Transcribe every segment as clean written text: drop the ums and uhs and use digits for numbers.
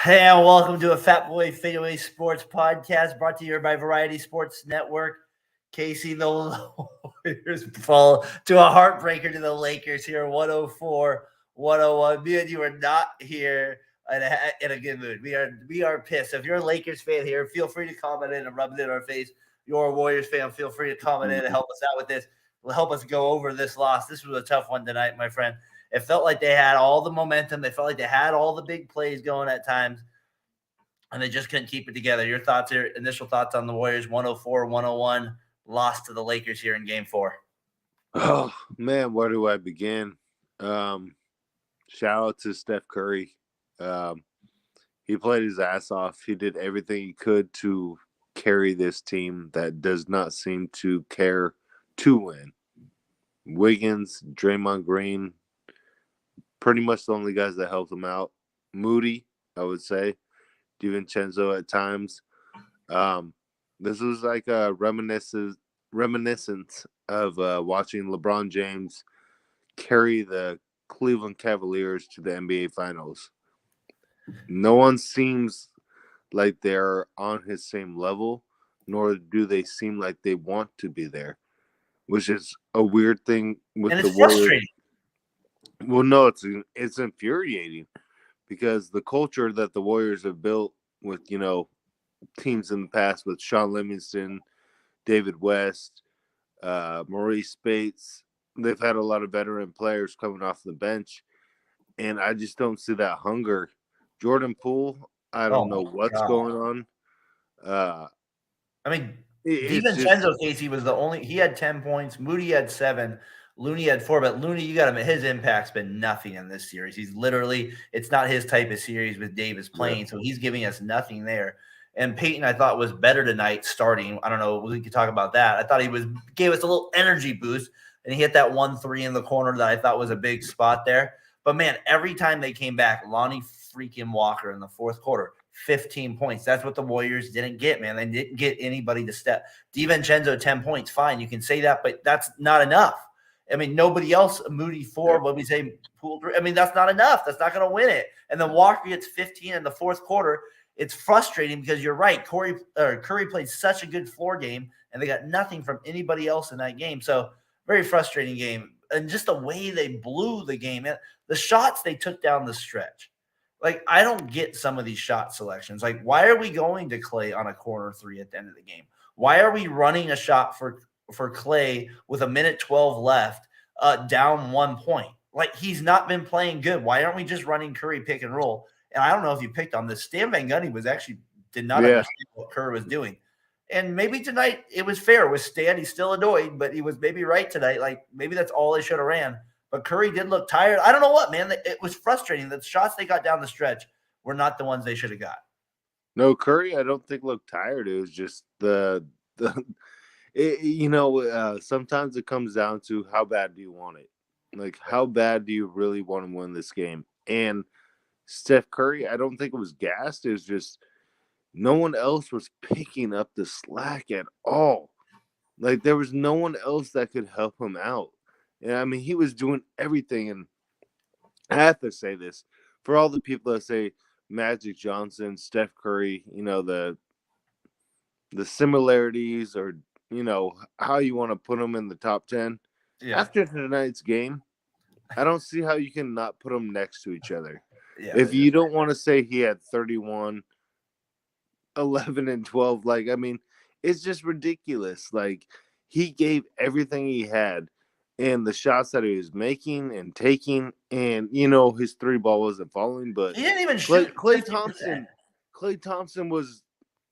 Hey, and welcome to a Fat Boy Fadeaway Sports Podcast brought to you by Variety Sports Network. Casey, the Warriors fall to a heartbreaker to the Lakers here, 104-101. Me and you are not here in a good mood. We are pissed. If you're a Lakers fan here, feel free to comment in and rub it in our face. You're a Warriors fan, feel free to comment in and help us out with this. Help us go over this loss. This was a tough one tonight, my friend. It felt like they had all the momentum. They felt like they had all the big plays going at times, and they just couldn't keep it together. Your thoughts here, initial thoughts on the Warriors 104-101 loss to the Lakers here in Game 4. Oh, man, where do I begin? Shout out to Steph Curry. He played his ass off. He did everything he could to carry this team that does not seem to care to win. Wiggins, Draymond Green, pretty much the only guys that helped him out. Moody, I would say. DiVincenzo at times. This was like a reminiscence of watching LeBron James carry the Cleveland Cavaliers to the NBA Finals. No one seems like they're on his same level, nor do they seem like they want to be there, which is a weird thing with the Warriors. Frustrating. Well, no, it's infuriating because the culture that the Warriors have built with, teams in the past with Sean Livingston, David West, Maurice Spates, they've had a lot of veteran players coming off the bench, and I just don't see that hunger. Jordan Poole, I don't know what's going on. DiVincenzo, Casey, was the only – he had 10 points. Moody had 7. Looney had 4, but Looney, you got him. His impact's been nothing in this series. He's literally – it's not his type of series with Davis playing, so he's giving us nothing there. And Payton, I thought, was better tonight starting. I don't know. We could talk about that. I thought he gave us a little energy boost, and he hit that 1-3 in the corner that I thought was a big spot there. But, man, every time they came back, Lonnie freaking Walker in the fourth quarter, 15 points. That's what the Warriors didn't get, man. They didn't get anybody to step. DiVincenzo, 10 points, fine. You can say that, but that's not enough. I mean, nobody else, Moody 4, what we say, Poole 3. I mean, that's not enough. That's not going to win it. And then Walker gets 15 in the fourth quarter. It's frustrating because you're right. Curry played such a good floor game, and they got nothing from anybody else in that game. So, very frustrating game. And just the way they blew the game, the shots they took down the stretch. Like, I don't get some of these shot selections. Like, why are we going to Clay on a corner 3 at the end of the game? Why are we running a shot for Clay with 1:12 left, down 1 point? Like, he's not been playing good. Why aren't we just running Curry pick and roll? And I don't know if you picked on this. Stan Van Gundy did not understand what Curry was doing. And maybe tonight it was fair with Stan. He's still annoyed, but he was maybe right tonight. Like, maybe that's all they should have ran. But Curry did look tired. I don't know what, man. It was frustrating. The shots they got down the stretch were not the ones they should have got. No, Curry, I don't think looked tired. It was just sometimes it comes down to how bad do you want it? Like, how bad do you really want to win this game? And Steph Curry, I don't think it was gassed. It was just no one else was picking up the slack at all. Like, there was no one else that could help him out. And, I mean, he was doing everything. And I have to say this. For all the people that say Magic Johnson, Steph Curry, the similarities or, how you want to put them in the top 10. Yeah. After tonight's game, I don't see how you can not put them next to each other. Yeah, if you don't want to say he had 31, 11, and 12, like, I mean, it's just ridiculous. Like, he gave everything he had, and the shots that he was making and taking, and, his 3 ball wasn't falling, but he didn't even shoot. Klay Thompson was,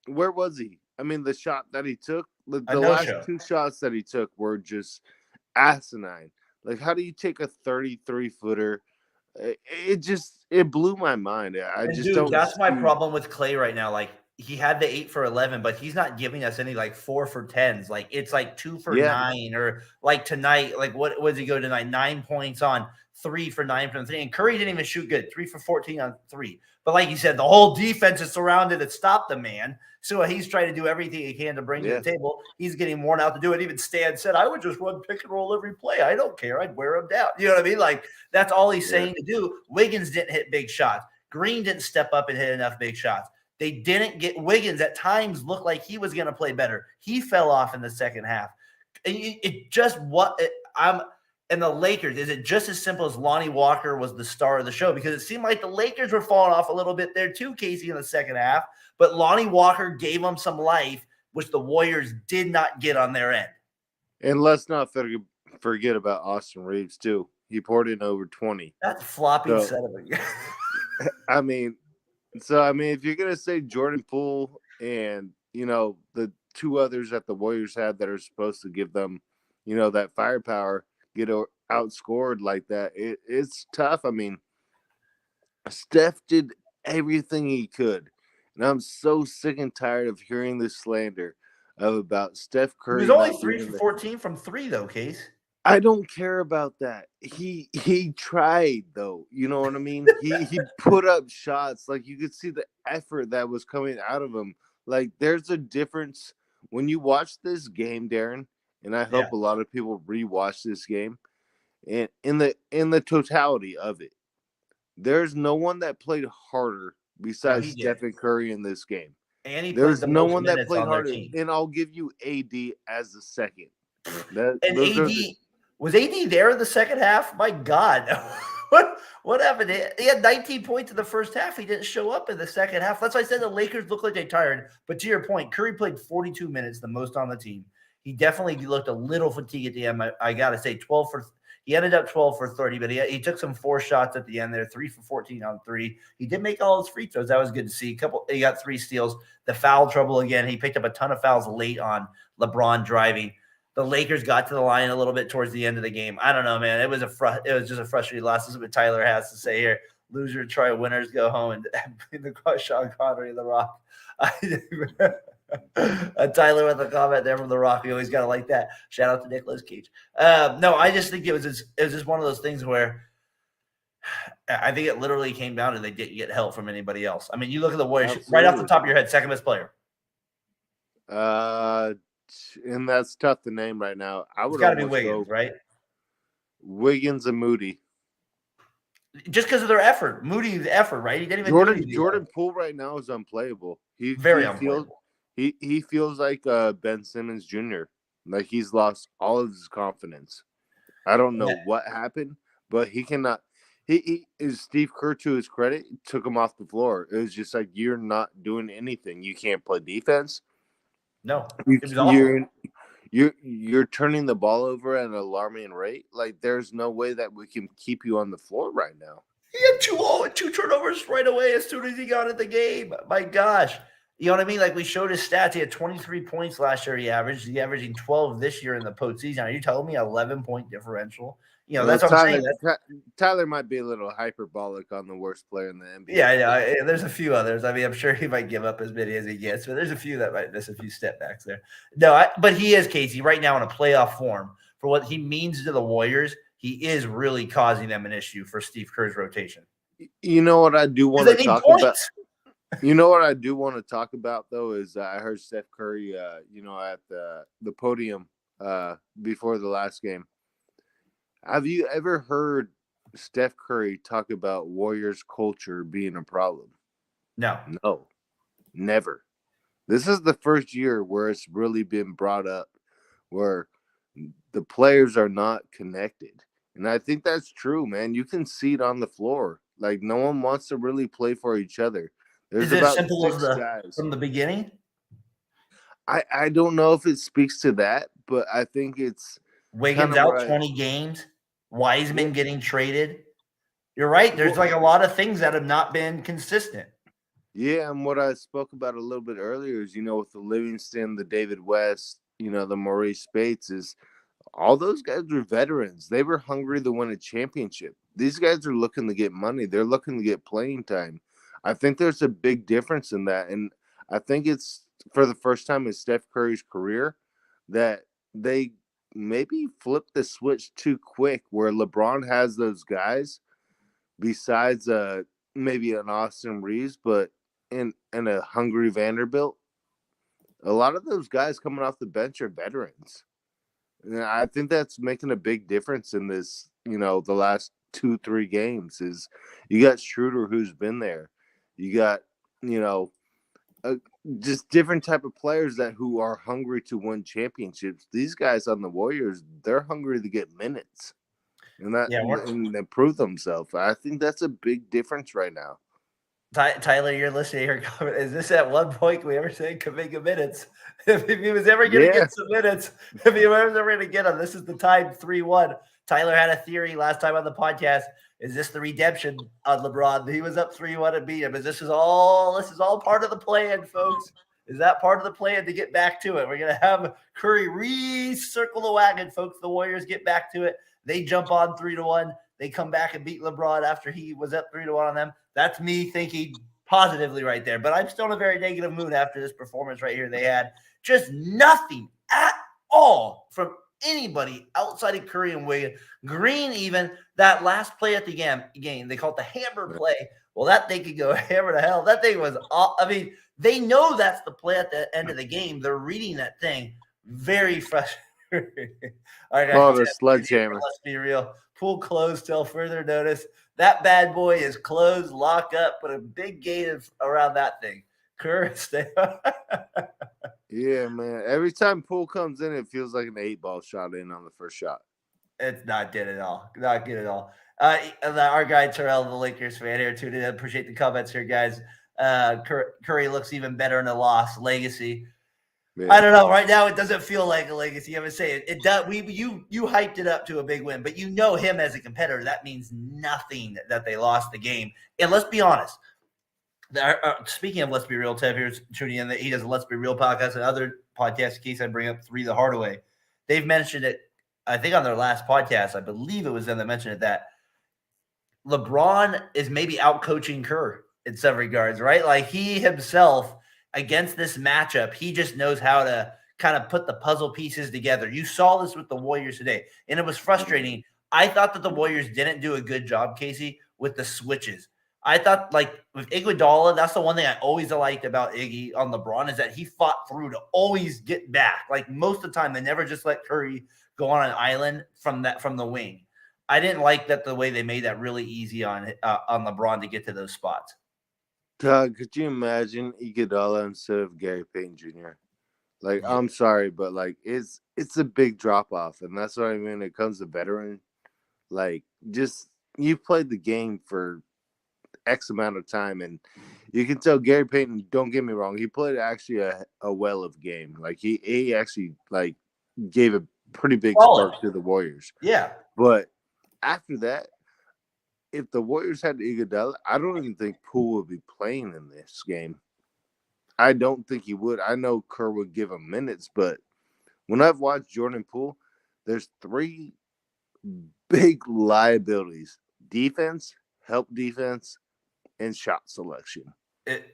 where was he? I mean, the shot that he took, the last 2 shots that he took were just asinine. Like, how do you take a 33-footer? It blew my mind. That's my problem with Clay right now. Like, he had the 8 for 11, but he's not giving us any like 4 for 10s. Like, it's like 2 for 9, or like tonight, like what does he go tonight? 9 points on 3 for 9 from 3. And Curry didn't even shoot good. 3 for 14 on 3. But like you said, the whole defense is surrounded to stop the man. So he's trying to do everything he can to bring to the table. He's getting worn out to do it. Even Stan said, I would just run pick and roll every play. I don't care. I'd wear him down. You know what I mean? Like, that's all he's saying to do. Wiggins didn't hit big shots. Green didn't step up and hit enough big shots. They didn't get Wiggins at times looked like he was going to play better. He fell off in the second half. It just what I'm and the Lakers, is it just as simple as Lonnie Walker was the star of the show? Because it seemed like the Lakers were falling off a little bit there too, Casey, in the second half. But Lonnie Walker gave them some life, which the Warriors did not get on their end. And let's not forget about Austin Reeves, too. He poured in over 20. That's floppy son of a I mean, if you're going to say Jordan Poole and, the two others that the Warriors had that are supposed to give them, that firepower, get outscored like that, it's tough. I mean, Steph did everything he could. And I'm so sick and tired of hearing this slander about Steph Curry. He was only 3 for 14 from 3, though, Case. I don't care about that. He tried, though. You know what I mean? he put up shots. Like, you could see the effort that was coming out of him. Like, there's a difference when you watch this game, Darren, and I hope a lot of people rewatch this game. And in the totality of it, there's no one that played harder besides Stephen Curry in this game. And there's no one that played harder. And I'll give you AD as the second. Was AD there in the second half? My God. What happened? He had 19 points in the first half. He didn't show up in the second half. That's why I said the Lakers looked like they tired. But to your point, Curry played 42 minutes, the most on the team. He definitely looked a little fatigued at the end. I got to say, he ended up 12 for 30, but he took some 4 shots at the end there, 3 for 14 on 3. He did make all his free throws. That was good to see. He got 3 steals. The foul trouble again. He picked up a ton of fouls late on LeBron driving. The Lakers got to the line a little bit towards the end of the game. I don't know, man. It was just a frustrating loss. This is what Tyler has to say here. Loser try, winners go home, and the Sean Connery of The Rock. Tyler with a comment there from The Rock. We always got to like that. Shout out to Nicolas Cage. No, I just think it was just one of those things where I think it literally came down to they didn't get help from anybody else. I mean, you look at the Warriors. Absolutely. Right off the top of your head, second best player. And that's tough to name right now. I would got to be Wiggins, right? Wiggins and Moody. Just because of their effort. Moody's effort, right? He didn't even Jordan Poole right now is unplayable. Unplayable. He feels like Ben Simmons Jr. Like he's lost all of his confidence. I don't know what happened, but he cannot. He is Steve Kerr, to his credit, took him off the floor. It was just like, you're not doing anything. You can't play defense. No, you're turning the ball over at an alarming rate. Like, there's no way that we can keep you on the floor right now. He had 2 turnovers right away as soon as he got in the game. My gosh. You know what I mean? Like, we showed his stats. He had 23 points last year. He's averaging 12 this year in the postseason. Are you telling me 11-point differential? You know, that's what I'm saying. Tyler might be a little hyperbolic on the worst player in the NBA. Yeah. There's a few others. I mean, I'm sure he might give up as many as he gets, but there's a few that might miss a few step backs there. No, but he is, Casey, right now in a playoff form. For what he means to the Warriors, he is really causing them an issue for Steve Kerr's rotation. You know what I do want to talk about? You know what I do want to talk about, though, is I heard Steph Curry, at the podium before the last game. Have you ever heard Steph Curry talk about Warriors culture being a problem? No, never. This is the first year where it's really been brought up, where the players are not connected. And I think that's true, man. You can see it on the floor. Like, no one wants to really play for each other. There's is it as simple as guys from the beginning? I don't know if it speaks to that, but I think it's Wiggins out 20 games. Wiseman getting traded. You're right. There's like a lot of things that have not been consistent. Yeah, and what I spoke about a little bit earlier is, with the Livingston, the David West, the Maurice Spates, is all those guys were veterans. They were hungry to win a championship. These guys are looking to get money. They're looking to get playing time. I think there's a big difference in that. And I think it's for the first time in Steph Curry's career that they maybe flip the switch too quick, where LeBron has those guys besides maybe an Austin Reeves, but in a hungry Vanderbilt. A lot of those guys coming off the bench are veterans. And I think that's making a big difference in this, the last 2-3 games is you got Schroeder, who's been there. You got, just different type of players who are hungry to win championships. These guys on the Warriors, they're hungry to get minutes and improve themselves. I think that's a big difference right now. Tyler, you're listening here. Is this at one point we ever say Kuminga minutes? If he was ever going to get some minutes, if he was ever going to get them, this is the time. 3-1. Tyler had a theory last time on the podcast. Is this the redemption on LeBron? He was up 3-1 and beat him. This is all part of the plan, folks. Is that part of the plan to get back to it? We're going to have Curry recircle the wagon, folks. The Warriors get back to it. They jump on 3-1. They come back and beat LeBron after he was up 3-1 on them. That's me thinking positively right there. But I'm still in a very negative mood after this performance right here. They had just nothing at all from anybody outside of Curry and Wiggins. Green, even that last play at the game, they call it the hammer play. Well, that thing could go hammer to hell. That thing was, they know that's the play at the end of the game. They're reading that thing very frustrating. All right, the sledgehammer. Let's be real. Poole closed till further notice. That bad boy is closed, lock up, put a big gate around that thing. Kerr, stay. Yeah, man. Every time Poole comes in, it feels like an 8-ball shot in on the first shot. It's not good at all. Not good at all. Our guy Terrell, the Lakers fan here, tuned in. Appreciate the comments here, guys. Curry looks even better in a loss. Legacy. Yeah. I don't know. Right now, it doesn't feel like a legacy. I would say it does. You hyped it up to a big win, but you know him as a competitor. That means nothing that they lost the game. And let's be honest. Speaking of Let's Be Real, Tev here's tuning in. That he does a Let's Be Real podcast and other podcasts. In case I bring up 3 the hard way, they've mentioned it. I think on their last podcast, I believe it was them that mentioned it, that LeBron is maybe out coaching Kerr in some regards, right? Like he himself. Against this matchup, he just knows how to kind of put the puzzle pieces together. You saw this with the Warriors today, and it was frustrating. I thought that the Warriors didn't do a good job, Casey, with the switches. I thought, like, with Iguodala, that's the one thing I always liked about Iggy on LeBron is that he fought through to always get back. Like, most of the time, they never just let Curry go on an island from the wing. I didn't like that the way they made that really easy on LeBron to get to those spots. Doug, could you imagine Iguodala instead of Gary Payton Jr.? Like, yeah. I'm sorry, but like it's a big drop off, and that's what I mean. It comes to veteran, like just you played the game for X amount of time, and you can tell Gary Payton. Don't get me wrong, he played actually a well of game. Like he actually like gave a pretty big spark to the Warriors. Yeah, but after that. If the Warriors had Iguodala, I don't even think Poole would be playing in this game. I don't think he would. I know Kerr would give him minutes, but when I've watched Jordan Poole, there's 3 big liabilities: defense, help defense, and shot selection.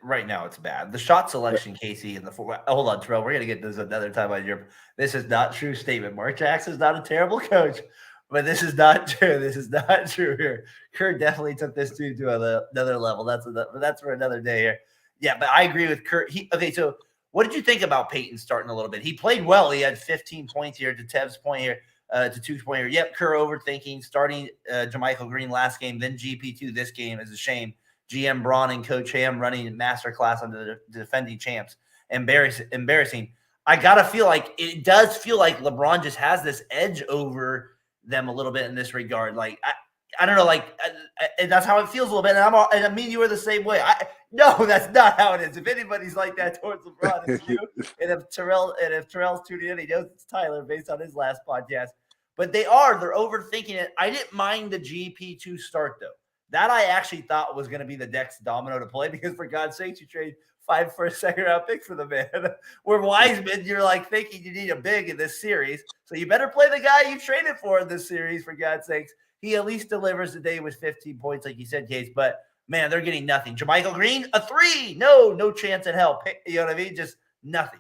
Right now, it's bad. The shot selection, Casey, and hold on, Terrell. We're going to get this another time on your. This is not true statement. Mark Jackson's not a terrible coach. But this is not true. This is not true here. Kurt definitely took this team to another level. That's for another day here. Yeah, but I agree with Kurt. Okay, so what did you think about Payton starting a little bit? He played well. He had 15 points here to Tev's point here, to 2's point here. Yep, Kerr overthinking, starting Jermichael Green last game, then GP2 this game is a shame. GM Braun and Coach Ham running masterclass on the defending champs. Embarrassing. I got to feel like it does feel like LeBron just has this edge over them a little bit in this regard. Like, I don't know, like, and that's how it feels a little bit. And I mean, you were the same way. No, that's not how it is. If anybody's like that towards LeBron, it's you. And if Terrell's tuning in, he knows it's Tyler based on his last podcast. But they're overthinking it. I didn't mind the GP2 start, though. That I actually thought was going to be the next domino to play because, for God's sakes, you trade 5 for a second-round pick for the man. Where Wiseman, you're like thinking you need a big in this series. So you better play the guy you traded for in this series, for God's sakes. He at least delivers today with 15 points, like you said, Case. But, man, they're getting nothing. Jermichael Green, a 3. No chance in hell. You know what I mean? Just nothing.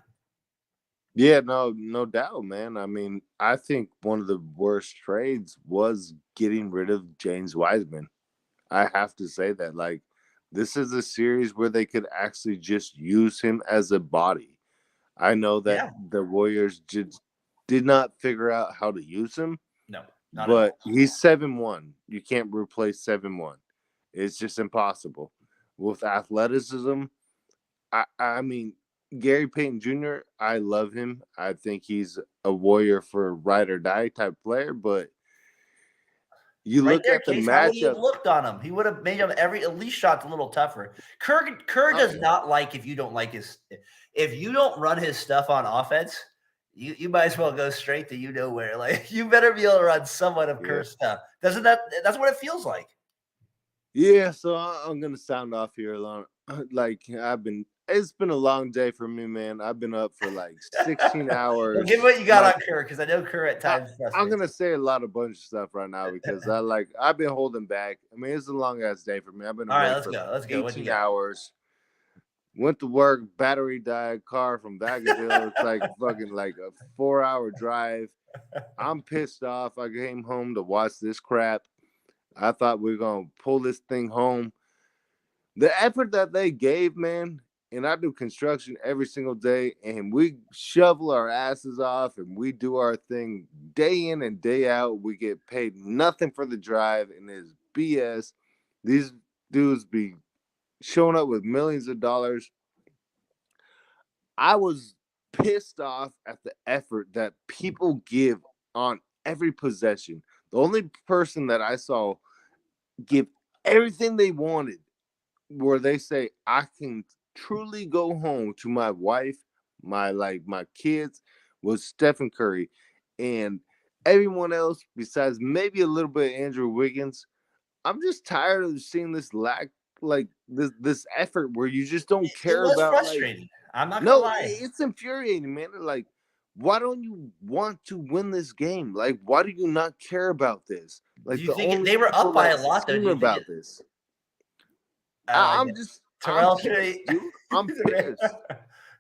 Yeah, no doubt, man. I mean, I think one of the worst trades was getting rid of James Wiseman. I have to say that. Like, this is a series where they could actually just use him as a body. I know that the Warriors did not figure out how to use him. No. Not at but all. he's 7'1". You can't replace 7'1". It's just impossible. With athleticism, I mean, Gary Payton Jr., I love him. I think he's a warrior for ride or die type player, but you Right look there, at the Case. How would he have matchup. looked on him? He would have made him every at least shots a little tougher. Kerr Oh, does not like if you don't like his if you don't run his stuff on offense, you might as well go straight to you know where. Like you better be able to run somewhat of yeah. Kerr's stuff. That's what it feels like. Yeah, so I'm gonna sound off here alone. Like it's been a long day for me, man. I've been up for like 16 Well, hours. give me what you got Like on Kerr because I know Kerr at I, times I'm frustrates. gonna say a bunch of stuff right now because I've been holding back. I mean, it's a long ass day for me. I've been All right, awake let's for go. like Let's go. What you 18 got? hours. Went to work, battery died, car from Baggaville. It's like fucking like a 4-hour drive. I'm pissed off. I came home to watch this crap. I thought we were gonna pull this thing home. The effort that they gave, man, and I do construction every single day, and we shovel our asses off and we do our thing day in and day out. We get paid nothing for the drive, and it's BS. These dudes be showing up with millions of dollars. I was pissed off at the effort that people give on every possession. The only person that I saw give everything they wanted, where they say I can truly go home to my wife, my kids, was Stephen Curry, and everyone else besides maybe a little bit of Andrew Wiggins. I'm just tired of seeing this this effort where you just don't It care was about like. frustrating. I'm not gonna No, lie. it's infuriating, man. Like, why don't you want to win this game? Like, why do you not care about this? Do Like, you the think only they were people up by that a lot though? Do scream you think it? about this. I don't like I'm it. just, I'm Terrell pissed, Trey. dude. I'm pissed.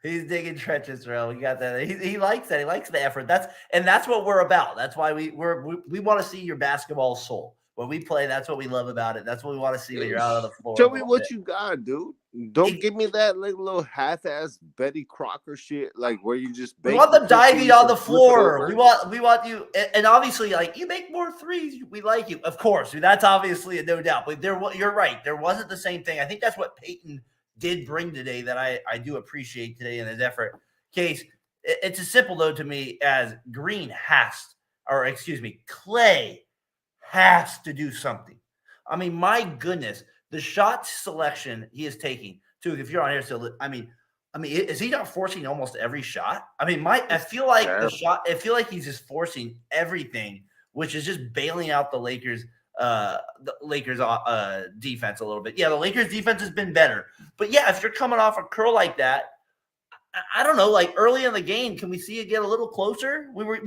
He's digging trenches, Terrell. We got that. He likes that. He likes the effort. That's what we're about. That's why we want to see your basketball soul. When we play, that's what we love about it. That's what we want to see when you're out on the floor Show a me little bit. what you got, dude. Don't give me that like little half-ass Betty Crocker shit, like where you just We bake want the them diving cookies on and the flip it floor. over. We want you, and obviously, like you make more threes. We like you, of course. That's obviously a no doubt. But you're right. There wasn't the same thing. I think that's what Payton did bring today that I do appreciate today in his effort. Case, it's as simple though to me as Green Clay has to do something. I mean, my goodness, the shot selection he is taking. Too, if you're on here, so I mean, is he not forcing almost every shot? I mean, I It's feel like the terrible. shot. I feel like he's just forcing everything, which is just bailing out the Lakers. Defense a little bit. Yeah, the Lakers defense has been better, but yeah, if you're coming off a curl like that, I don't know. Like early in the game, can we see it get a little closer? We were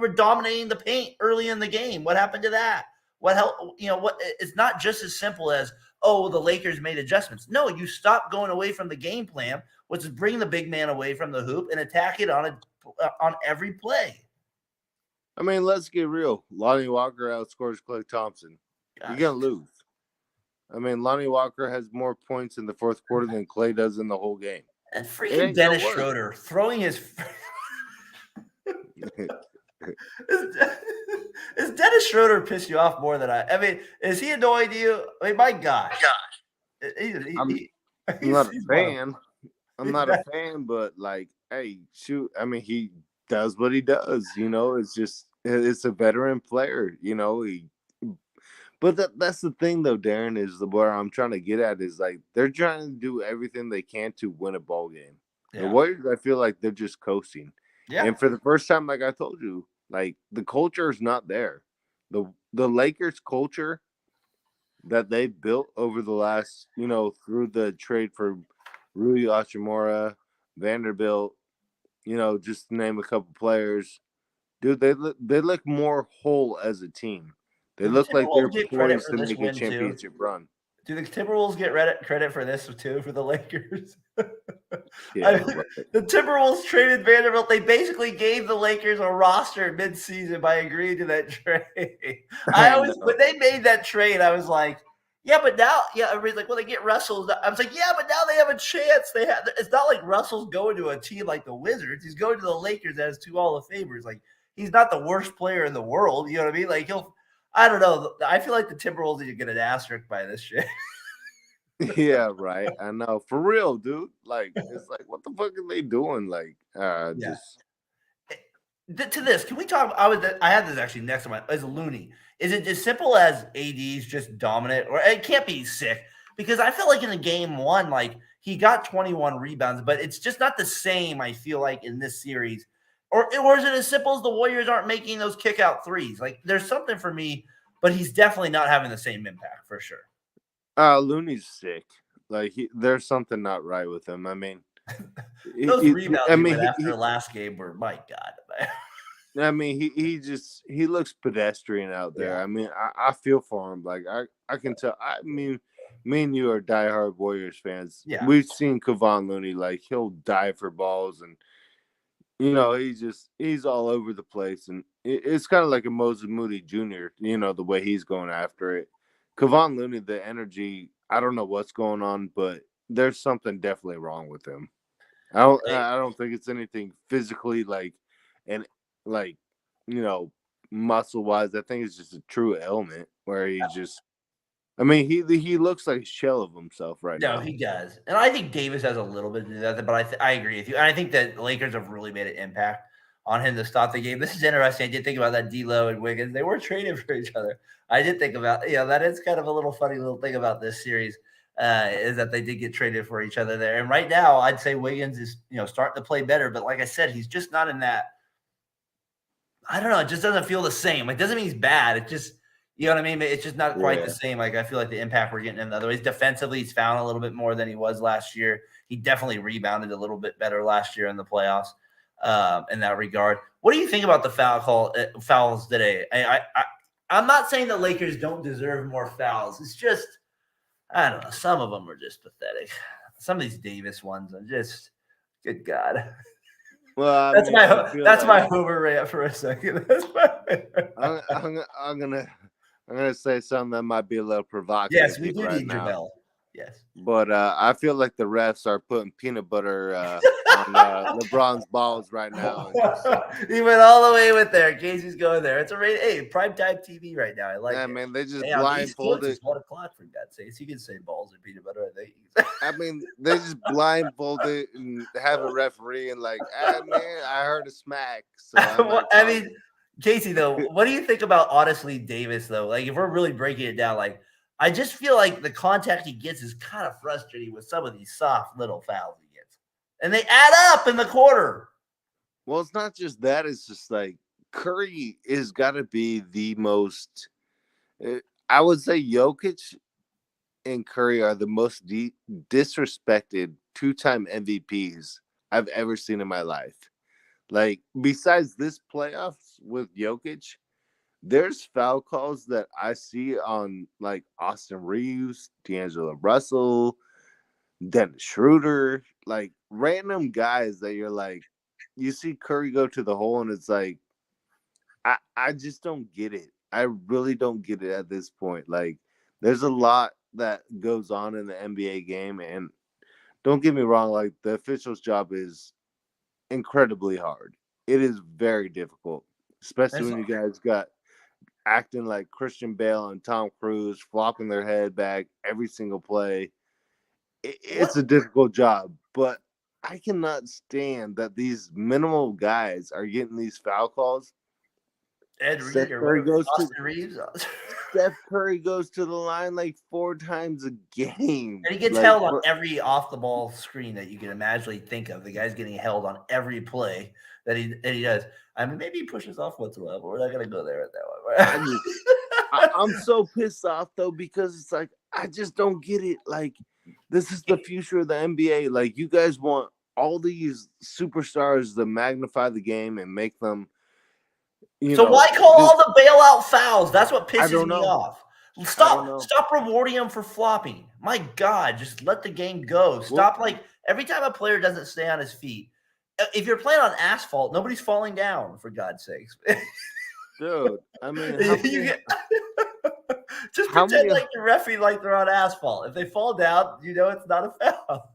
dominating the paint early in the game. What happened to that? What helped? What? It's not just as simple as the Lakers made adjustments. No, you stop going away from the game plan, which is bring the big man away from the hoop and attack it on every play. I mean, let's get real. Lonnie Walker outscores Klay Thompson. You're Gosh, gonna lose. I mean, Lonnie Walker has more points in the fourth quarter than Klay does in the whole game. and It freaking ain't gonna Dennis work. Schroeder throwing his. Is, is Dennis Schroeder piss you off more than I mean, is he annoying you? I mean, my gosh. I'm not a fan. I'm not a fan, but like, hey, shoot. I mean, he does what he does. It's a veteran player. But that's the thing, though, Darren, is where I'm trying to get at is like they're trying to do everything they can to win a ball game. Yeah. The Warriors, I feel like they're just coasting. Yeah. And for the first time, like I told you, like the culture is not there. The Lakers culture that they built over the last, through the trade for Rui Hachimura, Vanderbilt, just to name a couple players, dude, they look more whole as a team. They Do the look like they're Timberwolves get credit poised for to this make a win too? championship run. Do the Timberwolves get credit for this too for the Lakers? Yeah, right. The Timberwolves traded Vanderbilt. They basically gave the Lakers a roster mid-season by agreeing to that trade. When they made that trade, I was like, yeah, but now, everybody's like, well, they get Russell. I was like, yeah, but now they have a chance. It's not like Russell's going to a team like the Wizards. He's going to the Lakers as two Hall of Famers. Like, he's not the worst player in the world. You know what I mean? Like I don't know. I feel like the Timberwolves need to get an asterisk by this shit. Yeah, right. I know. For real, dude. Like, it's like, what the fuck are they doing? Like, Yeah. just To this, can we talk? I had this actually next to my as Looney. Is it as simple as AD's just dominant, or it can't be sick? Because I feel like in the game one, like he got 21 rebounds, but it's just not the same. I feel like in this series, or is it as simple as the Warriors aren't making those kick out threes? Like there's something for me, but he's definitely not having the same impact for sure. Looney's sick. Like, there's something not right with him. I mean, Those rebounds I he mean, went after last game were, my God. I mean, he looks pedestrian out there. Yeah. I mean, I feel for him. Like, I can tell. I mean, me and you are diehard Warriors fans. Yeah. We've seen Kevon Looney. Like, he'll dive for balls, and he's all over the place, and it's kind of like a Moses Moody Jr. The way he's going after it. Kevon Looney, the energy. I don't know what's going on, but there's something definitely wrong with him. I don't think it's anything physically and like muscle wise. I think it's just a true ailment where he just. I mean, he looks like a shell of himself right No, now. he does, and I think Davis has a little bit to do that. But I agree with you, and I think that the Lakers have really made an impact on him to stop the game. This is interesting. I did think about that D'Lo and Wiggins. They were traded for each other. I did think about that is kind of a little funny little thing about this series is that they did get traded for each other there. And right now, I'd say Wiggins is starting to play better, but like I said, he's just not in that. I don't know. It just doesn't feel the same. It doesn't mean he's bad. It just, you know what I mean? It's just not quite the same. Like, I feel like the impact we're getting in other ways. Defensively, he's found a little bit more than he was last year. He definitely rebounded a little bit better last year in the playoffs in that regard. What do you think about the fouls today? I'm not saying the Lakers don't deserve more fouls. It's just, I don't know. Some of them are just pathetic. Some of these Davis ones are just, good God. Well, that's my Hoover rant for a second. I'm gonna say something that might be a little provocative. Yes, we do need now. Jamel. Yes, but I feel like the refs are putting peanut butter on LeBron's balls right now. He went all the way with there. Casey's going there. It's a primetime TV right now. I like it. Man, they just blindfolded. It's 1 o'clock for God's sakes. You can say balls and peanut butter. I think. I mean, they just blindfolded and have a referee and man, I heard a smack. So I mean, Casey, though, what do you think about honestly Davis though? Like, if we're really breaking it down, like, I just feel like the contact he gets is kind of frustrating with some of these soft little fouls he gets, and they add up in the quarter. Well, it's not just that; it's just like Curry is got to be the most. I would say Jokic and Curry are the most disrespected two-time MVPs I've ever seen in my life. Like, besides this playoffs with Jokic, there's foul calls that I see on like Austin Reeves, D'Angelo Russell, Dennis Schroeder, like random guys that you're like, you see Curry go to the hole and it's like, I just don't get it. I really don't get it at this point. Like, there's a lot that goes on in the NBA game, and don't get me wrong, like the official's job is incredibly hard. It is very difficult, especially when you guys got acting like Christian Bale and Tom Cruise, flopping their head back every single play. It's a difficult job, but I cannot stand that these minimal guys are getting these foul calls. Steph Curry goes to the line like 4 times a game. And he gets held on every off-the-ball screen that you can imagine think of. The guy's getting held on every play that he does. I mean, maybe he pushes off once in a while, but we're not going to go there at that one. I'm so pissed off, though, because it's like, I just don't get it. Like, this is the future of the NBA. Like, you guys want all these superstars to magnify the game and make them, why call all the bailout fouls? That's what pisses me off. Stop rewarding them for flopping. My God, just let the game go. Stop, every time a player doesn't stay on his feet. If you're playing on asphalt, nobody's falling down, for God's sakes. Dude, I mean, just pretend like the referee like they're on asphalt. If they fall down, it's not a foul.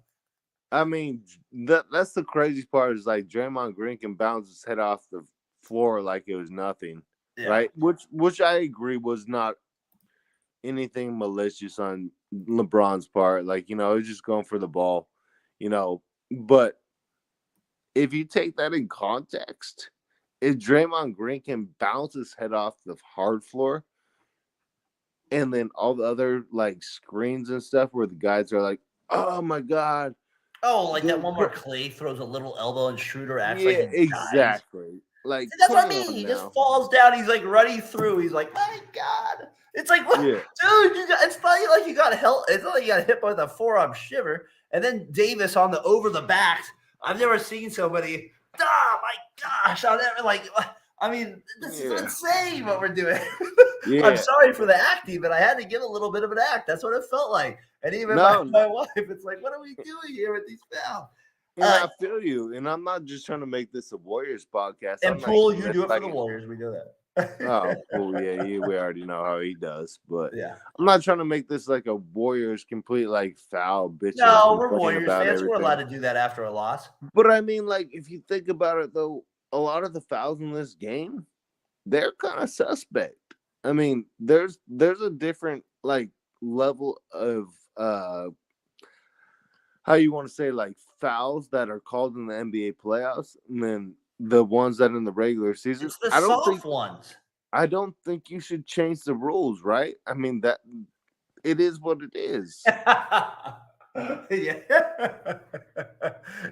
I mean, that's the crazy part is like Draymond Green can bounce his head off the floor like it was nothing, Yeah. right? Which I agree was not anything malicious on LeBron's part. Like, he was just going for the ball, But if you take that in context, if Draymond Green can bounce his head off the hard floor, and then all the other like screens and stuff where the guys are like, "Oh my god!" Oh, like that one where Clay throws a little elbow and Schroeder acts like Yeah, he dies. exactly. Like, See, that's what I come mean. on He now. just falls down. He's like running through. He's like, my God. It's like, what? Yeah. Dude, it's not like you got hit. It's not like you got hit by the forearm shiver. And then Davis on the over the backs. I've never seen somebody. Oh my gosh! This is insane what we're doing. Yeah. I'm sorry for the acting, but I had to give a little bit of an act. That's what it felt like. And even my wife, it's like, what are we doing here with these fouls? And I feel you, and I'm not just trying to make this a Warriors podcast. And Poole, you do it for the Warriors. We do that. Oh, Poole, yeah, we already know how he does. But yeah, I'm not trying to make this like a Warriors complete like foul bitch. No, we're Warriors fans. We're allowed to do that after a loss. But I mean, like, if you think about it, though, a lot of the fouls in this game, they're kind of suspect. I mean, there's a different like level of how you want to say, like, fouls that are called in the NBA playoffs, and then the ones that in the regular season. It's the soft ones. I don't think you should change the rules, right? I mean, that it is what it is. Yeah,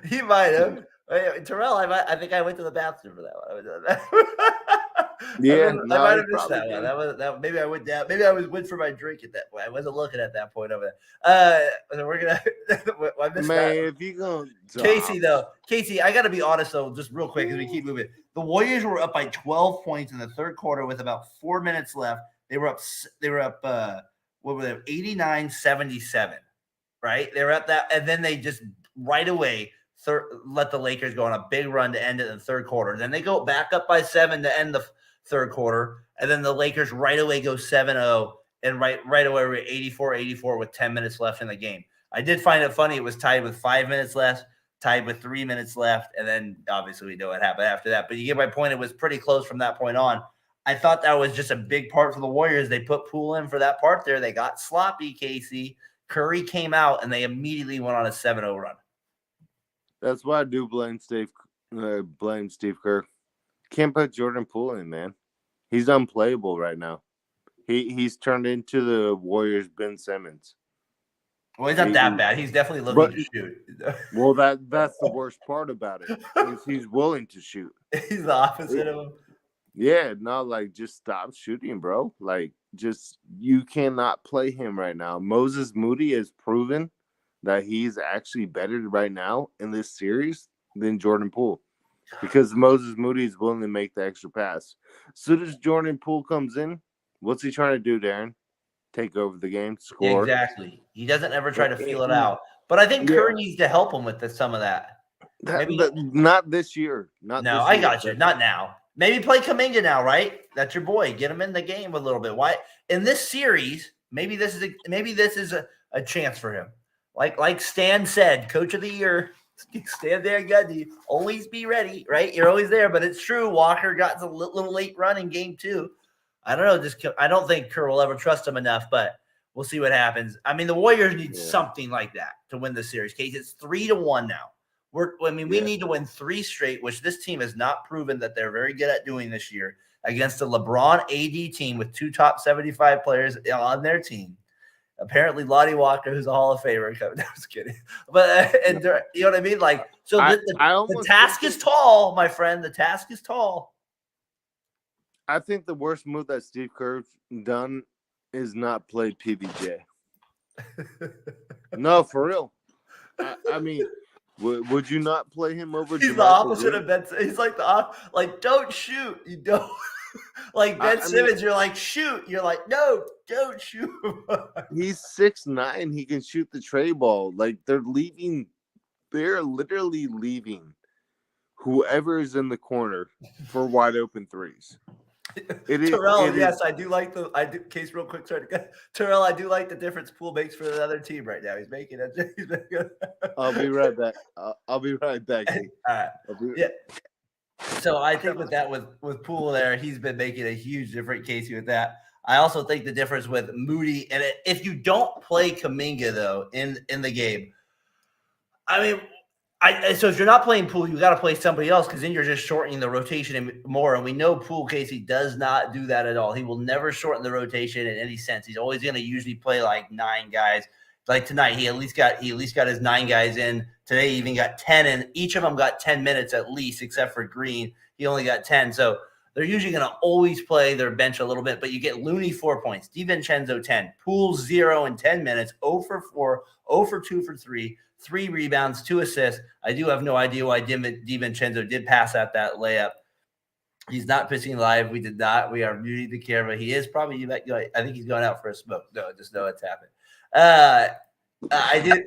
he might have. Terrell, I think I went to the bathroom for that one. Yeah, I might have missed that one. That maybe I went down. Maybe I went for my drink at that point. I wasn't looking at that point over there. So we're gonna. I missed that. If you go, Casey, I got to be honest though, just real quick as we keep moving. The Warriors were up by 12 points in the third quarter with about 4 minutes left. They were up. What were they? 89-77. Right? They were at that, and then they just right away let the Lakers go on a big run to end it in the third quarter. Then they go back up by 7 to end the third quarter, and then the Lakers right away go 7-0, and right away we're 84-84 with 10 minutes left in the game. I did find it funny. It was tied with 5 minutes left, tied with 3 minutes left, and then obviously we know what happened after that. But you get my point. It was pretty close from that point on. I thought that was just a big part for the Warriors. They put Poole in for that part there. They got sloppy, Casey. Curry came out, and they immediately went on a 7-0 run. That's why I do blame Steve Kerr. Can't put Jordan Poole in, man. He's unplayable right now. He's turned into the Warriors' Ben Simmons. Well, he's not that bad. He's definitely looking to shoot. Well, that's the worst part about it. Is he's willing to shoot. He's the opposite of him. Yeah, no, like, just stop shooting, bro. Like, you cannot play him right now. Moses Moody has proven that he's actually better right now in this series than Jordan Poole, because Moses Moody is willing to make the extra pass. As soon as Jordan Poole comes in, what's he trying to do, Darren? Take over the game, score. Yeah, exactly. He doesn't ever try to feel it out. But I think Kerr needs to help him with some of that. Not this year. I got you. Not now. Maybe play Kuminga now, right? That's your boy. Get him in the game a little bit. Why in this series? Maybe this is a chance for him. Like Stan said, Coach of the Year, Stan Van Gundy. Always be ready, right? You're always there, but it's true. Walker got a little late run in game 2. I don't know. I don't think Kerr will ever trust him enough, but we'll see what happens. I mean, the Warriors need something like that to win the series. Case it's 3-1 now. We need to win 3 straight, which this team has not proven that they're very good at doing this year against a LeBron AD team with 2 top 75 players on their team. Apparently, Lonnie Walker, who's a Hall of Famer. No, I was kidding. But you know what I mean? Like, so the task is tall, my friend. The task is tall. I think the worst move that Steve Kerr's done is not play PBJ. No, for real. I mean, would you not play him over? He's the opposite of Ben. He's like don't shoot. You don't. Like Ben Simmons, you're like, shoot. You're like, no, don't shoot. He's 6'9". He can shoot the tray ball. Like, they're literally leaving whoever is in the corner for wide open threes. Terrell, yes, I do like Case real quick. Sorry, Terrell, I do like the difference Poole makes for the other team right now. He's making it. I'll be right back. I'll be right back. All right. So I think with that, with Poole there, he's been making a huge difference, Casey, with that. I also think the difference with Moody, and if you don't play Kuminga though in the game, I mean, so if you're not playing Poole, you got to play somebody else because then you're just shortening the rotation more. And we know Poole, Casey, does not do that at all. He will never shorten the rotation in any sense. He's always going to usually play like 9 guys. Like tonight, he at least got his 9 guys in. Today, he even got 10, and each of them got 10 minutes at least, except for Green. He only got 10. So they're usually going to always play their bench a little bit. But you get Looney 4 points, DiVincenzo 10, Poole 0 in 10 minutes, 0 for 4, 0 for 2 for 3. 3 rebounds, 2 assists. I do have no idea why DiVincenzo did pass out that layup. He's not pitching live. We did not. We are muting the camera. He is probably, I think he's going out for a smoke. No, just know it's happened. I did.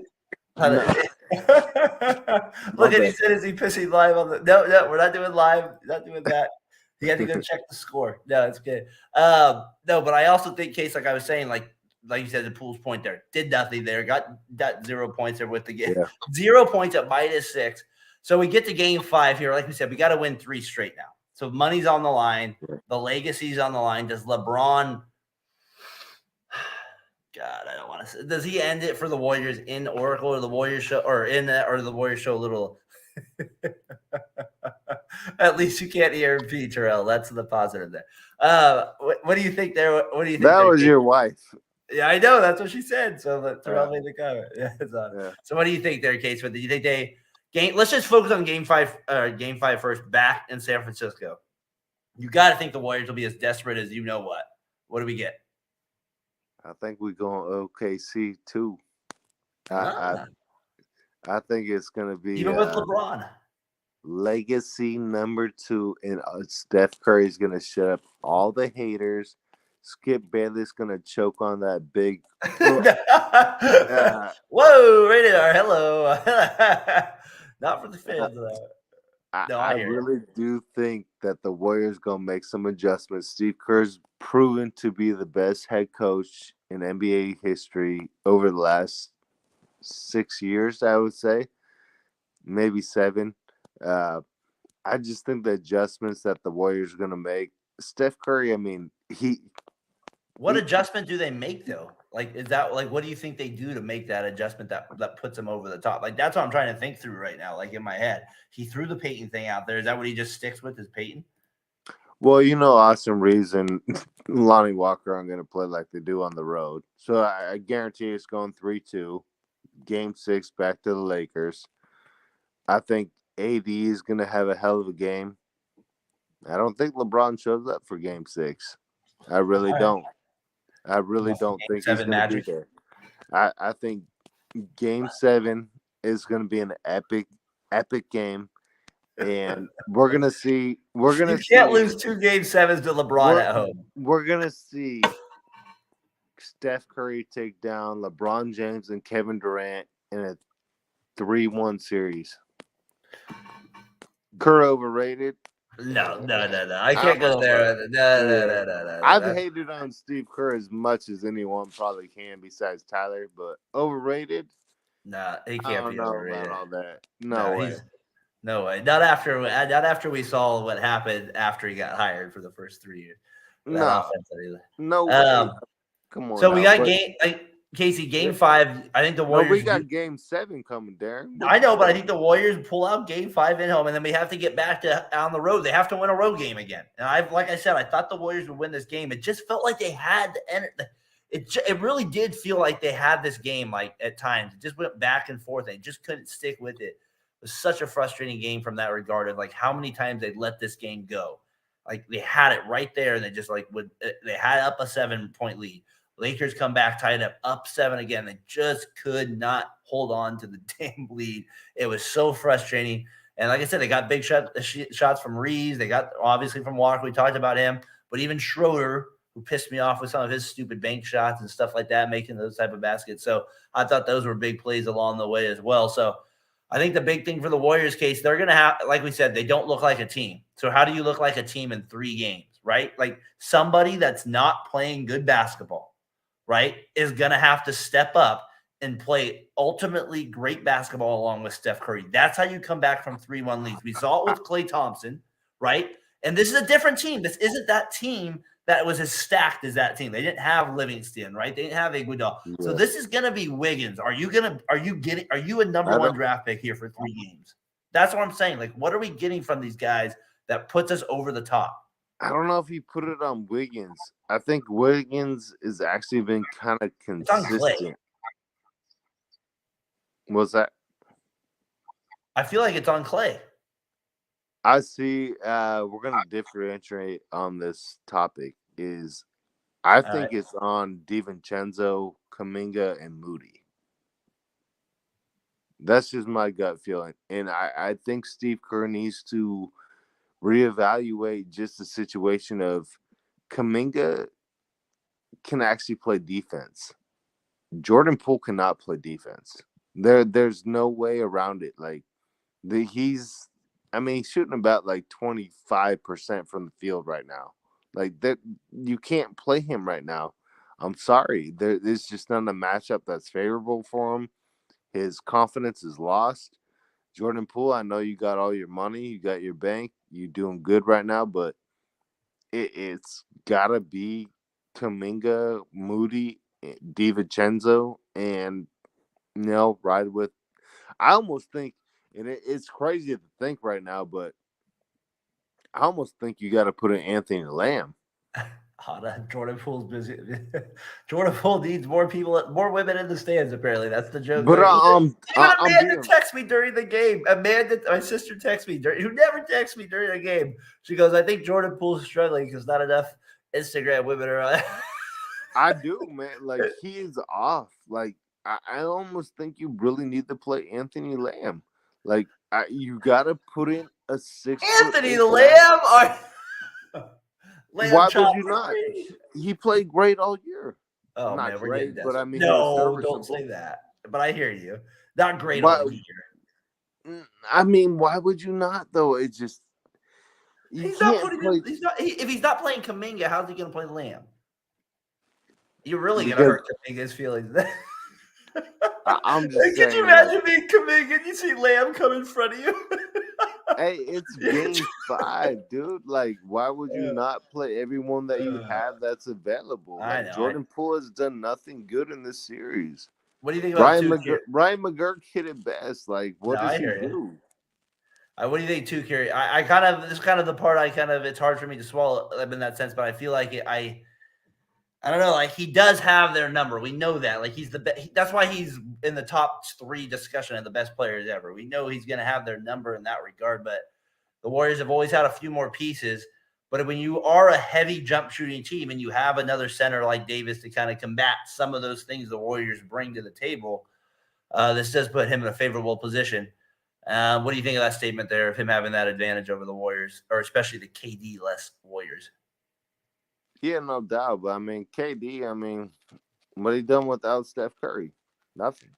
Look at he said, is he pitching live on the? No, we're not doing live. Not doing that. He had to go check the score. No, it's good. No, but I also think, Case, like I was saying, like you said, the Poole's point there, did nothing there, got 0 points there with the game. Yeah. 0 points at -6. So we get to game 5 here. Like we said, we got to win 3 straight now. So money's on the line. The legacy's on the line. Does LeBron, God, I don't want to say, does he end it for the Warriors in Oracle or the Warriors show or the Warriors show a little? At least you can't hear P. Terrell. That's the positive there. What do you think there? What do you think? That was your wife. Yeah, I know. That's what she said. So Terrell made the comment. Yeah, So what do you think there, Case? Do you think they game? Let's just focus on game 5. Game 5 first. Back in San Francisco, you got to think the Warriors will be as desperate as you know what. What do we get? I think we're going OKC too. I think it's going to be even with LeBron. Legacy number 2, and Steph Curry is going to shut up all the haters. Skip Bayless gonna choke on that big. Whoa, radar! Hello, not for the fans. I really do think that the Warriors gonna make some adjustments. Steve Kerr's proven to be the best head coach in NBA history over the last 6 years. I would say, maybe 7. I just think the adjustments that the Warriors are gonna make. Steph Curry, I mean, What adjustment do they make though? Like, is that like what do you think they do to make that adjustment that puts them over the top? Like, that's what I'm trying to think through right now. Like in my head, he threw the Payton thing out there. Is that what he just sticks with? Is Payton? Well, Austin Reeves and Lonnie Walker aren't going to play like they do on the road, so I guarantee it's going 3-2. Game 6 back to the Lakers. I think AD is going to have a hell of a game. I don't think LeBron shows up for Game 6. I really don't. I really don't think he's going to be there. I think Game 7 is going to be an epic game, and we're going to see. You can't lose 2 Game 7s to LeBron at home. We're going to see Steph Curry take down LeBron James and Kevin Durant in a 3-1 series. Curry overrated. No. I can't go there. No. I've hated on Steve Kerr as much as anyone probably can besides Tyler, but overrated? Nah, he can't be overrated. About all that. No way. No way. Not after we saw what happened after he got hired for the first 3 years. No way. Come on. So we got Casey, Game 5. I think the Warriors. We got Game 7 coming, Darren. I know, but I think the Warriors pull out Game 5 in home, and then we have to get back to on the road. They have to win a road game again. And like I said, I thought the Warriors would win this game. It just felt like they had it really did feel like they had this game. Like at times, it just went back and forth. They just couldn't stick with it. It was such a frustrating game from that regard of like how many times they let this game go. Like they had it right there, and they just they had up a 7-point lead. Lakers come back, tied up 7 again. They just could not hold on to the damn lead. It was so frustrating. And like I said, they got big shots from Reeves. They got obviously from Walker. We talked about him. But even Schroeder, who pissed me off with some of his stupid bank shots and stuff like that, making those type of baskets. So I thought those were big plays along the way as well. So I think the big thing for the Warriors case, they're going to have, like we said, they don't look like a team. So how do you look like a team in 3 games, right? Like somebody that's not playing good basketball, right, is going to have to step up and play ultimately great basketball along with Steph Curry. That's how you come back from 3-1 leads. We saw it with Klay Thompson, right? And this is a different team. This isn't that team that was as stacked as that team. They didn't have Livingston, right? They didn't have Iguodala. So Yeah. this is gonna be Wiggins. Are you a number one draft pick here for 3 games? That's what I'm saying. Like, what are we getting from these guys that puts us over the top? I don't know if you put it on Wiggins. I think Wiggins has actually been kind of It's on Clay. consistent. What's that? I feel like it's on Clay. I see. We're gonna differentiate on this topic. I think it's on DiVincenzo, Kuminga, and Moody. That's just my gut feeling, and I think Steve Kerr needs to reevaluate just the situation of Kuminga can actually play defense. Jordan Poole cannot play defense. There's no way around it. Like he's shooting about like 25% from the field right now. Like that, you can't play him right now. I'm sorry. There's just not a matchup that's favorable for him. His confidence is lost. Jordan Poole, I know you got all your money, you got your bank, you're doing good right now, but it's gotta be Kuminga, Moody, DiVincenzo, and ride with. I almost think, and it's crazy to think right now, but I almost think you got to put in Anthony Lamb. Jordan Poole's busy. Jordan Poole needs more people, more women in the stands. Apparently, that's the joke. But even Amanda texted me during the game. Amanda, my sister, texted me who never texts me during the game. She goes, "I think Jordan Poole's struggling because not enough Instagram women are on." I do, man. Like he is off. Like I almost think you really need to play Anthony Lamb. Like you got to put in a 6. Anthony Lamb. Why would you not? He played great all year. Oh, not man, we're great, getting but I mean, no, don't say that. But I hear you. Not great all year. I mean, why would you not though? It's just if he's not playing Kuminga, how's he going to play Lamb? You're really going to hurt Kuminga's feelings. I'm just saying. Could you imagine being Kuminga and you see Lamb come in front of you? Hey, it's game 5, dude. Like, why would you not play everyone that you have that's available? Like, Jordan Poole has done nothing good in this series. What do you think about Ryan McGurk hit it best? Like, what does he do? What do you think too, Kerry? This is kind of the part it's hard for me to swallow in that sense, but I feel like I don't know. Like he does have their number. We know that. Like he's the best. That's why he's in the top 3 discussion of the best players ever. We know he's going to have their number in that regard. But the Warriors have always had a few more pieces. But when you are a heavy jump shooting team and you have another center like Davis to kind of combat some of those things the Warriors bring to the table, this does put him in a favorable position. What do you think of that statement there of him having that advantage over the Warriors, or especially the KD-less Warriors? Yeah, no doubt. But, KD, what he done without Steph Curry? Nothing.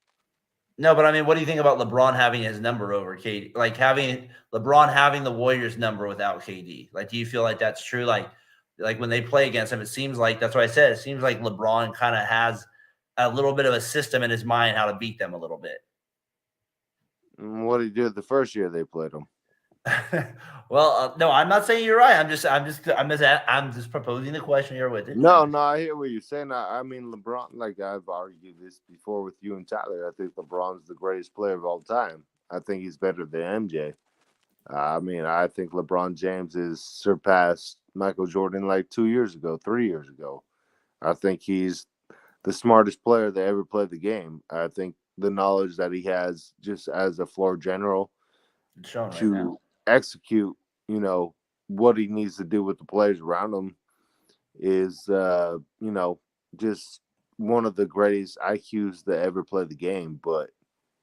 No, but, what do you think about LeBron having his number over KD? Like, having LeBron having the Warriors number without KD? Like, do you feel like that's true? Like when they play against him, it seems like – that's what I said. It seems like LeBron kind of has a little bit of a system in his mind how to beat them a little bit. What did he do the first year they played him? Well, no, I'm not saying you're right. I'm just proposing the question here with it. No, I hear what you're saying. LeBron, like I've argued this before with you and Tyler. I think LeBron's the greatest player of all time. I think he's better than MJ. I think LeBron James has surpassed Michael Jordan like 2 years ago, 3 years ago. I think he's the smartest player that ever played the game. I think the knowledge that he has just as a floor general to execute, what he needs to do with the players around him is, just one of the greatest IQs that ever played the game. But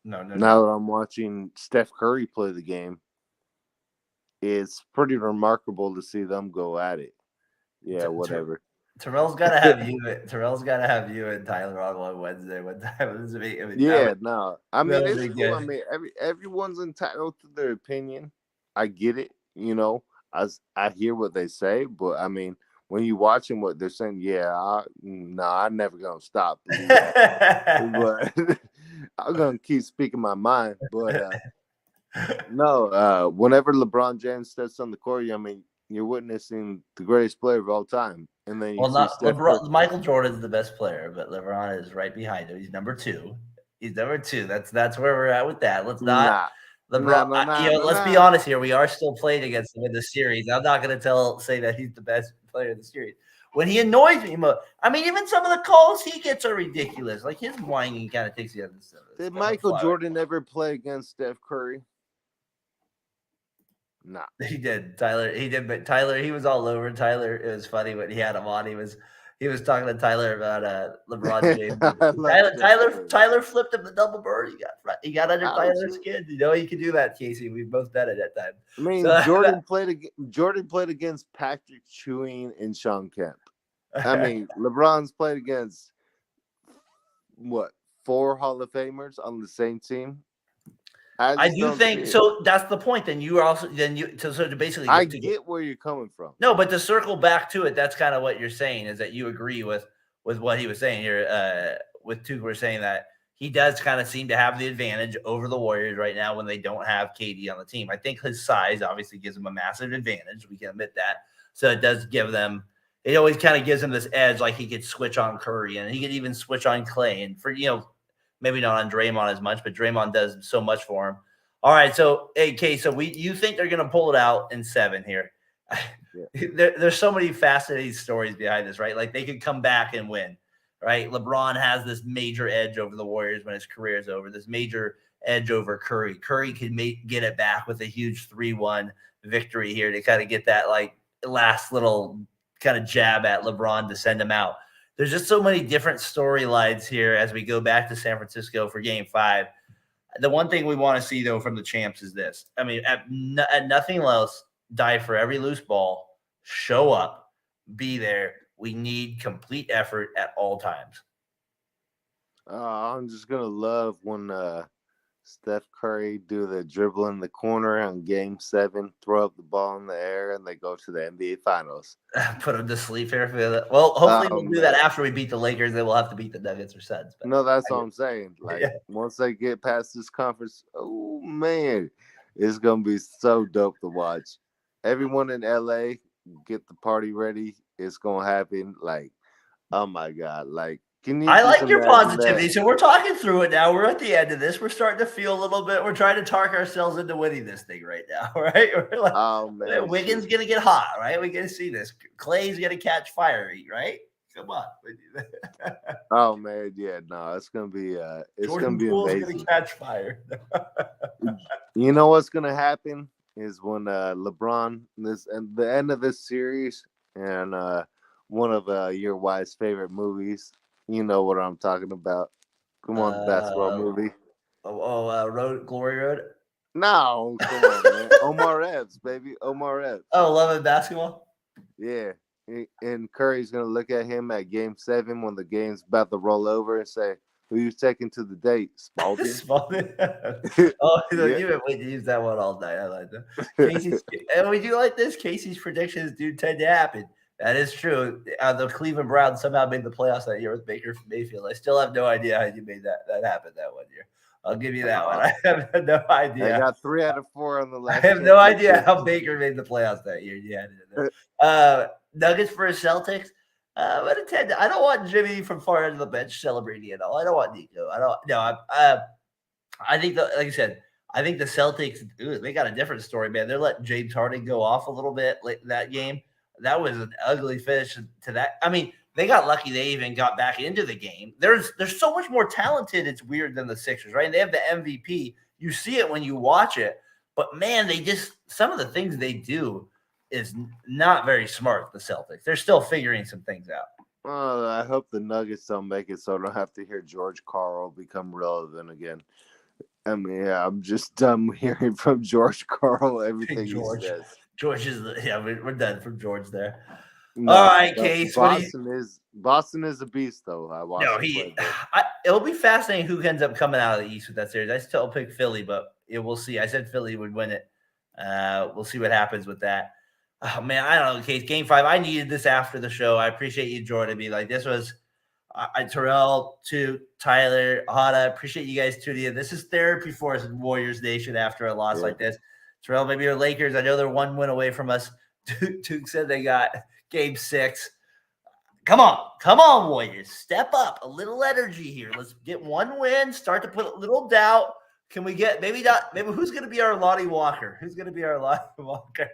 now that I'm watching Steph Curry play the game, it's pretty remarkable to see them go at it. Yeah, whatever. Terrell's got to have you. Terrell's got to have you and Tyler on one Wednesday. It's cool. Everyone's entitled to their opinion. I get it. I hear what they say, but when you watching what they're saying, I'm never gonna stop. But I'm gonna keep speaking my mind. But No, whenever LeBron James steps on the court, I mean, you're witnessing the greatest player of all time, and then you Well, see not Steph Curry. LeBron. Michael Jordan's the best player, but LeBron is right behind him. He's number two. He's number two. That's where we're at with that. Let's not Nah, LeBron. nah, nah, nah, Let's be nah, honest here. We are still playing against him in the series. I'm not going to say that he's the best player in the series. When he annoys me, I mean, even some of the calls he gets are ridiculous. Like his whining kind of takes the other stuff. Did Michael Jordan ever play against Steph Curry? Nah. He did, Tyler. He did, but Tyler, he was all over Tyler. It was funny when he had him on. He was talking to Tyler about LeBron James. Tyler flipped him the double bird. He got under Tyler's skin. You know, he could do that, Casey. We've both done it at that time. I mean, Jordan played against Patrick Ewing and Sean Kemp. I mean, LeBron's played against what, 4 Hall of Famers on the same team. I do think so. That's the point. Then you also to basically. I get where you're coming from. No, but to circle back to it, that's kind of what you're saying is that you agree with what he was saying here. With Tuch, we're saying that he does kind of seem to have the advantage over the Warriors right now when they don't have KD on the team. I think his size obviously gives him a massive advantage. We can admit that. So it does give them. It always kind of gives him this edge, like he could switch on Curry and he could even switch on Clay. And for maybe not on Draymond as much, but Draymond does so much for him. All right, so AK, so you think they're going to pull it out in 7 here? Yeah. There's so many fascinating stories behind this, right? Like they could come back and win, right? LeBron has this major edge over the Warriors when his career is over. This major edge over Curry. Curry could get it back with a huge 3-1 victory here to kind of get that like last little kind of jab at LeBron to send him out. There's just so many different storylines here as we go back to San Francisco for Game 5. The one thing we want to see, though, from the champs is this. I mean, at nothing else, die for every loose ball, show up, be there. We need complete effort at all times. I'm just going to love when Steph Curry do the dribble in the corner on Game 7, throw up the ball in the air, and they go to the NBA Finals. Put them to sleep here. Well, hopefully we'll do that after we beat the Lakers. Then we'll have to beat the Nuggets or Suns. No, that's what I'm saying. Like, once they get past this conference, oh, man, it's going to be so dope to watch. Everyone in LA, get the party ready. It's going to happen. Like, oh, my God. Like, I like your positivity. So we're talking through it now. We're at the end of this. We're starting to feel a little bit. We're trying to talk ourselves into winning this thing right now, right? We're like, oh man, Wiggins gonna get hot, right? We're gonna see this. Clay's gonna catch fire, right? Come on. Oh man, yeah, no, it's gonna be Jordan Poole's amazing. Gonna catch fire. You know what's gonna happen is when LeBron and the end of this series and one of your wife's favorite movies. You know what I'm talking about. Come on, basketball movie. Glory Road? No, come on, man. Omar Epps, baby. Omar Epps. Oh, Love and Basketball? Yeah. And Curry's going to look at him at Game 7 when the game's about to roll over and say, who you taking to the date? Spalding? Spalding. Oh, yeah. You've been waiting to use that one all night. I like that. And we do like this. Casey's predictions do tend to happen. That is true. The Cleveland Browns somehow made the playoffs that year with Baker Mayfield. I still have no idea how you made that happen that one year. I'll give you that one. I have no idea. I got 3 out of 4 on the last. I have no idea how Baker made the playoffs that year. Yeah, Nuggets versus Celtics. I don't want Jimmy from far end of the bench celebrating at all. I don't want Nico. I think like I said, I think the Celtics. They got a different story, man. They're letting James Harden go off a little bit late that game. That was an ugly finish to that. I mean, they got lucky they even got back into the game. There's so much more talented. It's weird than the Sixers, right? And they have the MVP. You see it when you watch it. But, man, some of the things they do is not very smart, the Celtics. They're still figuring some things out. I hope the Nuggets don't make it so I don't have to hear George Karl become relevant again. I mean, yeah, I'm just done hearing from George Karl everything he says. George is we're done from George there. No, all right, Case. Boston is a beast, though. It'll be fascinating who ends up coming out of the East with that series. I still pick Philly, but we'll see. I said Philly would win it. We'll see what happens with that. Oh man, I don't know, Case. Game 5. I needed this after the show. I appreciate you joining me. Like this was. Terrell, to Tyler, Hada, appreciate you guys tuning in. This is therapy for us in Warriors Nation after a loss like this. Terrell, maybe your Lakers, I know they're 1 win away from us. Duke said they got game 6. Come on, Warriors. Step up. A little energy here. Let's get 1 win, start to put a little doubt. Can we get maybe who's going to be our Lonnie Walker? Who's going to be our Lonnie Walker?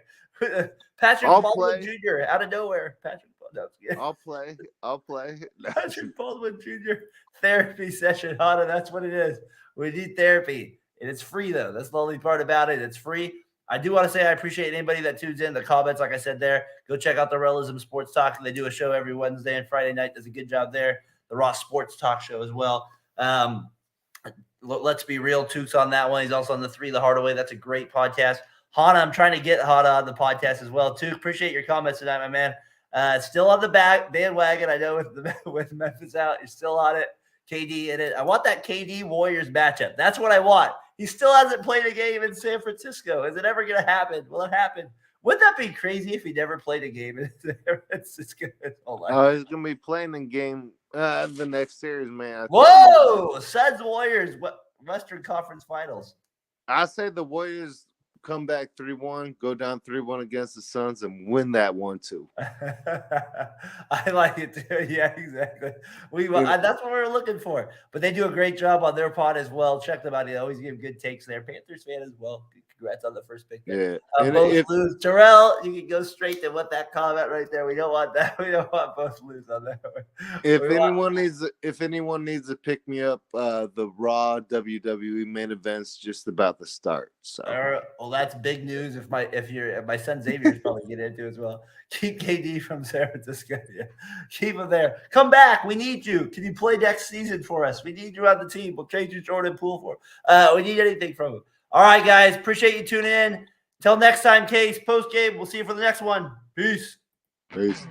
Patrick Baldwin Jr. out of nowhere. I'll play. Patrick Baldwin Jr. therapy session, Hana. That's what it is. We need therapy, and it's free though. That's the only part about it. It's free. I do want to say I appreciate anybody that tunes in. The comments, like I said there, go check out the Realism Sports Talk. They do a show every Wednesday and Friday night. Does a good job there. The Raw Sports Talk show as well. Let's be real. Tukes on that one. He's also on the 3 the Hard Way. That's a great podcast. Hana, I'm trying to get Hana on the podcast as well. Tuke, appreciate your comments tonight, my man. Still on the bandwagon. I know with Memphis out, you're still on it. KD in it. I want that KD Warriors matchup. That's what I want. He still hasn't played a game in San Francisco. Is it ever going to happen? Will it happen? Wouldn't that be crazy if he never played a game in San Francisco? He's going to be playing in game the next series, man. Whoa! Suns Warriors Western Conference Finals. I say the Warriors come back 3-1, go down 3-1 against the Suns, and win that 1-2. I like it too. Yeah, exactly. That's what we were looking for. But they do a great job on their pod as well. Check them out. They always give good takes there. Panthers fan as well. Congrats on the first pick there. Yeah. Both lose. Terrell, you can go straight to what that comment right there. We don't want that. We don't want both lose on that. If anyone needs to pick me up, the Raw WWE main event's just about to start. So well, that's big news. If my son Xavier's probably get into as well. Keep KD from San Francisco. Yeah. Keep him there. Come back. We need you. Can you play next season for us? We need you on the team. We'll trade you Jordan Poole for. We need anything from him. All right, guys. Appreciate you tuning in. Until next time, Case, post game. We'll see you for the next one. Peace. Peace.